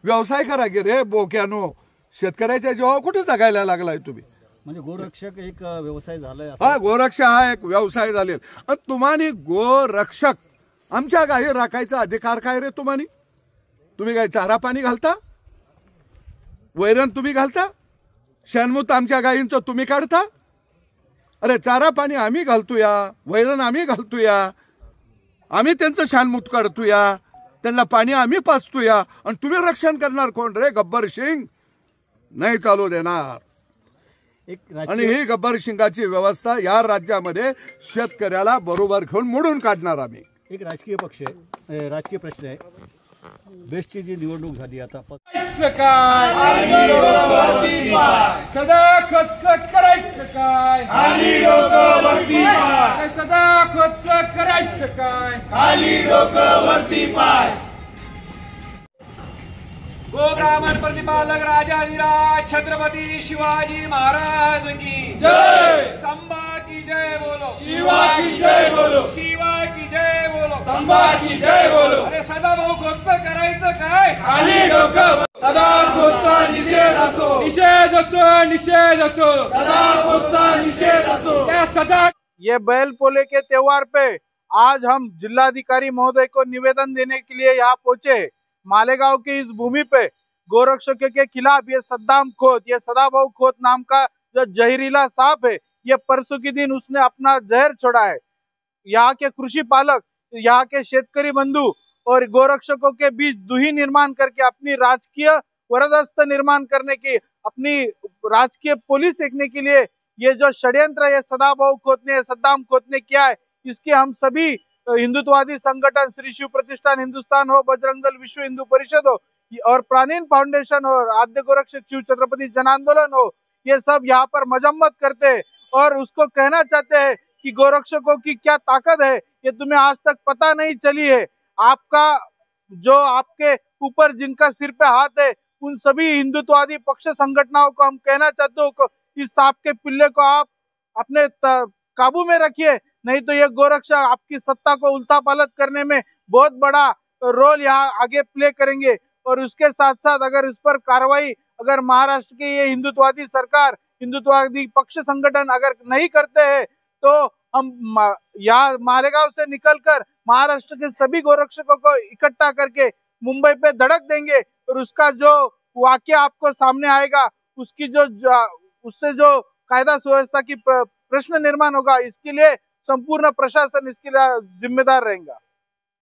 व्यवसाय करा की रे बोक्यानो. शेतकऱ्याच्या जीवावर कुठे जगायला लागलाय तुम्ही? म्हणजे गोरक्षक एक व्यवसाय झालाय. हा, गोरक्षा हा एक व्यवसाय झालेला. तुम्हाला गोरक्षक आमच्या गाई राखायचा अधिकार काय रे तुम्हाला? तुम्ही काय चारा पाणी घालता? वैरण तुम्ही घालता? शेणमूत आमच्या गायींचं तुम्ही काढता? अरे चारा पाणी आम्ही घालतोया, वैरण आम्ही घालतोया, आम्ही त्यांचं शेणमूत काढतोया, त्यांना पाणी आम्ही पाचतोया, आणि तुम्ही रक्षण करणार कोण रे? गब्बर सिंग नाही चालू देणार. आणि ही गब्बर सिंगाची व्यवस्था या राज्यामध्ये शेतकऱ्याला बरोबर घेऊन मोडून काढणार आम्ही. एक राजकीय पक्ष आहे, राजकीय प्रश्न आहे. बेस्टची जी निवडणूक झाली आता सदा खर्च करायचं काय? खाली डोकं वरती पाय. सदा खर्च करायचं काय? खाली डोकं वरती पाय. गो ब्राह्मण प्रतिपालक राजाधिराज छत्रपती शिवाजी महाराज की जय. संभा की जय बोलो. शिवा की जय बोलो. शिवा की जय बोलो. संभा की जय बोलो. अरे सदा भाऊ खर्च करायचं काय? खाली डोकं. सदा खोचा निषेध असो. निषेध असो. निषेध असो. सदा खोचा निषेध असो. क्या सदा. ये बैल पोले के त्योहार पे आज हम जिलाधिकारी महोदय को निवेदन देने के लिए यहाँ पहुंचे। मालेगांव की इस भूमि पे गोरक्षकों के खिलाफ ये सद्दाम खोत, ये सदाभाऊ खोत नाम का जो जहरीला सांप है, ये परसों के दिन उसने अपना जहर छोड़ा है। यहाँ के कृषि पालक, यहाँ के शेतकरी बंधु और गोरक्षकों के बीच दुही निर्माण करके अपनी राजकीय वरदस्त निर्माण करने की, अपनी राजकीय पुलिस देखने के लिए ये जो षड्यंत्र ये सदाभाऊ खोत ने, सद्दाम खोत ने किया है, इसकी हम सभी हिंदुत्ववादी संगठन श्री शिव प्रतिष्ठान हिंदुस्तान हो, बजरंग दल, विश्व हिंदू परिषद हो और प्राणीन फाउंडेशन और आद्य गोरक्षक शिव छत्रपति जन आंदोलन हो, ये सब यहाँ पर मजम्मत करते हैं और उसको कहना चाहते हैं कि गोरक्षकों की क्या ताकत है ये तुम्हें आज तक पता नहीं चली है। आपका जो आपके ऊपर जिनका सिर पे हाथ है उन सभी हिंदुत्ववादी पक्ष संगठनों को हम कहना चाहते हो इस सांप के पिल्ले को आप अपने काबू में रखिए, नहीं तो ये गोरक्षक आपकी सत्ता को उल्टा पलट करने में बहुत बड़ा रोल यहाँ आगे प्ले करेंगे। और उसके साथ साथ अगर इस पर कार्रवाई अगर महाराष्ट्र की ये हिंदुत्ववादी सरकार, हिंदुत्ववादी पक्ष संगठन अगर नहीं करते हैं तो हम यहाँ मालेगांव से निकलकर महाराष्ट्र के सभी गोरक्षकों को इकट्ठा करके मुंबई पे धड़क देंगे और उसका जो वाकया आपको सामने आएगा उसकी उससे जो कायदा सुव्यवस्था की प्रश्न निर्माण होगा, इसके लिए संपूर्ण प्रशासन इसके लिए जिम्मेदार रहेगा।